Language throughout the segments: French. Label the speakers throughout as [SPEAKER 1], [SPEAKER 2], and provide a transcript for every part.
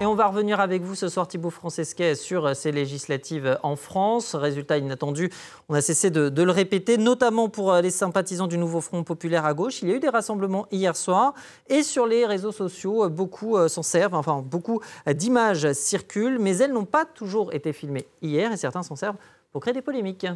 [SPEAKER 1] Et on va revenir avec vous ce soir, Thibaut Francesquet, sur ces législatives en France. Résultat inattendu, on a cessé de le répéter, notamment pour les sympathisants du nouveau Front populaire à gauche. Il y a eu des rassemblements hier soir et sur les réseaux sociaux, beaucoup s'en servent, enfin beaucoup d'images circulent, mais elles n'ont pas toujours été filmées hier et certains s'en servent pour créer des polémiques.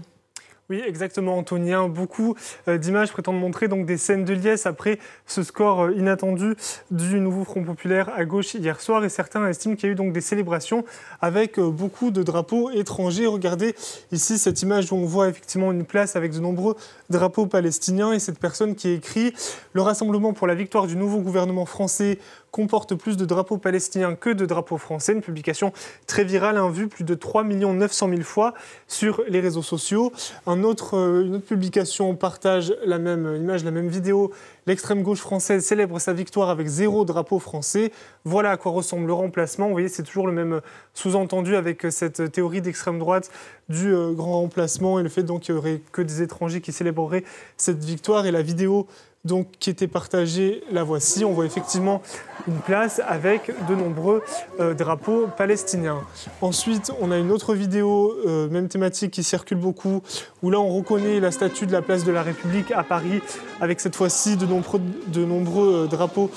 [SPEAKER 2] Oui, exactement, Antonien. Beaucoup d'images prétendent montrer donc des scènes de liesse après ce score inattendu du nouveau Front populaire à gauche hier soir. Et certains estiment qu'il y a eu donc des célébrations avec beaucoup de drapeaux étrangers. Regardez ici cette image où on voit effectivement une place avec de nombreux drapeaux palestiniens et cette personne qui écrit « Le rassemblement pour la victoire du nouveau gouvernement français comporte plus de drapeaux palestiniens que de drapeaux français ». Une publication très virale, vue plus de 3 900 000 fois sur les réseaux sociaux. Une autre publication partage la même image, la même vidéo. L'extrême gauche française célèbre sa victoire avec 0 drapeau français. Voilà à quoi ressemble le remplacement. Vous voyez, c'est toujours le même sous-entendu avec cette théorie d'extrême droite du grand remplacement et le fait donc qu'il n'y aurait que des étrangers qui célébreraient cette victoire. Et la vidéo donc, qui était partagée, la voici. On voit effectivement une place avec de nombreux drapeaux palestiniens. Ensuite, on a une autre vidéo, même thématique, qui circule beaucoup, où là, on reconnaît la statue de la place de la République à Paris, avec cette fois-ci de nombreux drapeaux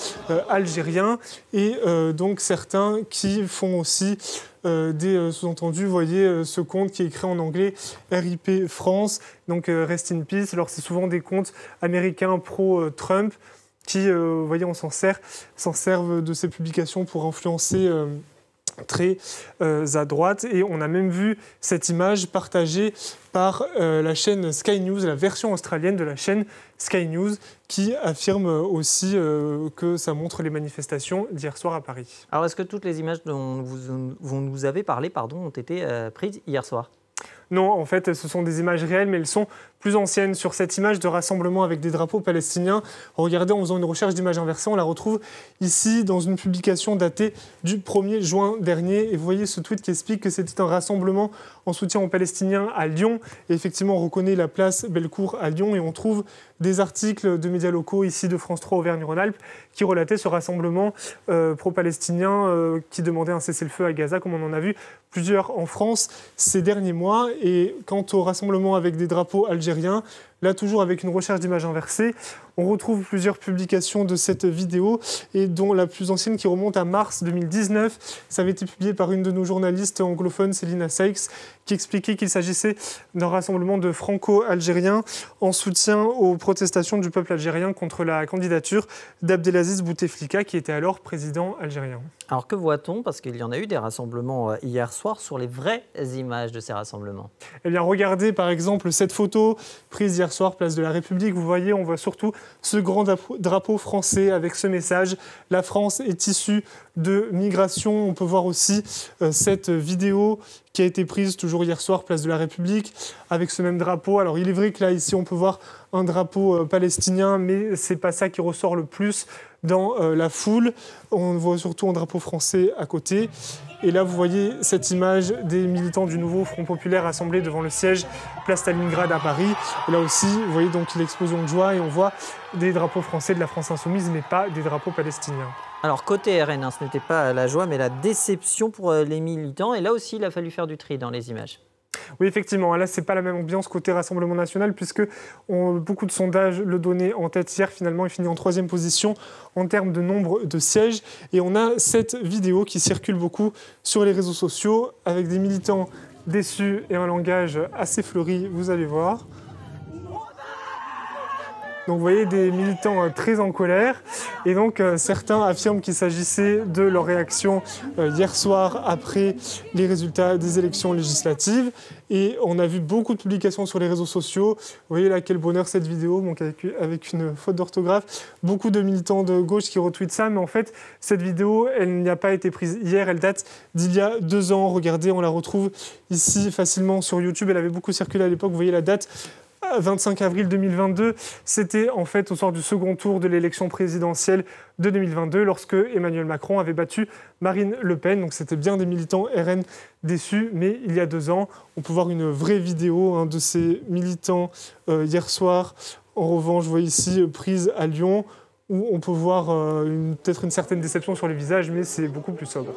[SPEAKER 2] algériens, et donc certains qui font aussi des sous-entendus. Vous voyez ce compte qui est écrit en anglais RIP France, donc Rest in Peace. Alors c'est souvent des comptes américains pro-Trump qui, vous voyez, on s'en servent de ces publications pour influencer très à droite. Et on a même vu cette image partagée par la chaîne Sky News, la version australienne de la chaîne Sky News, qui affirme aussi que ça montre les manifestations d'hier soir à Paris.
[SPEAKER 1] Alors est-ce que toutes les images dont vous nous avez parlé ont été prises hier soir ?
[SPEAKER 2] Non, en fait, ce sont des images réelles, mais elles sont plus anciennes. Sur cette image de rassemblement avec des drapeaux palestiniens, regardez, en faisant une recherche d'images inversées, on la retrouve ici dans une publication datée du 1er juin dernier. Et vous voyez ce tweet qui explique que c'était un rassemblement en soutien aux Palestiniens à Lyon. Et effectivement, on reconnaît la place Bellecour à Lyon et on trouve des articles de médias locaux ici de France 3 Auvergne-Rhône-Alpes qui relataient ce rassemblement pro-palestinien qui demandait un cessez-le-feu à Gaza, comme on en a vu plusieurs en France ces derniers mois. Et quant au rassemblement avec des drapeaux algériens, là toujours avec une recherche d'images inversées, on retrouve plusieurs publications de cette vidéo et dont la plus ancienne qui remonte à mars 2019. Ça avait été publié par une de nos journalistes anglophones, Célina Sykes, qui expliquait qu'il s'agissait d'un rassemblement de franco-algériens en soutien aux protestations du peuple algérien contre la candidature d'Abdelaziz Bouteflika, qui était alors président algérien.
[SPEAKER 1] Alors que voit-on ? Parce qu'il y en a eu des rassemblements hier soir sur les vraies images de ces rassemblements.
[SPEAKER 2] Eh bien, regardez par exemple cette photo prise hier soir, place de la République. Vous voyez, on voit surtout ce grand drapeau français avec ce message « La France est issue de migration ». On peut voir aussi cette vidéo qui a été prise toujours hier soir, place de la République, avec ce même drapeau. Alors il est vrai que là, ici, on peut voir un drapeau palestinien, mais ce n'est pas ça qui ressort le plus dans la foule. On voit surtout un drapeau français à côté. Et là, vous voyez cette image des militants du nouveau Front populaire rassemblés devant le siège place Stalingrad à Paris. Et là aussi, vous voyez donc l'explosion de joie et on voit des drapeaux français de la France insoumise, mais pas des drapeaux palestiniens.
[SPEAKER 1] Alors côté RN, ce n'était pas la joie, mais la déception pour les militants. Et là aussi, il a fallu faire du tri dans les images.
[SPEAKER 2] Oui, effectivement. Là, ce n'est pas la même ambiance côté Rassemblement national, puisque beaucoup de sondages le donnaient en tête hier. Finalement, il finit en 3e position en termes de nombre de sièges. Et on a cette vidéo qui circule beaucoup sur les réseaux sociaux, avec des militants déçus et un langage assez fleuri, vous allez voir. Donc vous voyez des militants très en colère et donc certains affirment qu'il s'agissait de leur réaction hier soir après les résultats des élections législatives et on a vu beaucoup de publications sur les réseaux sociaux. Vous voyez là quel bonheur cette vidéo, donc avec une faute d'orthographe. Beaucoup de militants de gauche qui retweetent ça, mais en fait cette vidéo elle n'a pas été prise hier, elle date d'il y a 2 ans. Regardez, on la retrouve ici facilement sur YouTube, elle avait beaucoup circulé à l'époque, vous voyez la date. 25 avril 2022, c'était en fait au soir du second tour de l'élection présidentielle de 2022 lorsque Emmanuel Macron avait battu Marine Le Pen. Donc c'était bien des militants RN déçus, mais il y a 2 ans, on peut voir une vraie vidéo de ces militants hier soir. En revanche, vous voyez ici prise à Lyon où on peut voir peut-être une certaine déception sur les visages, mais c'est beaucoup plus sobre.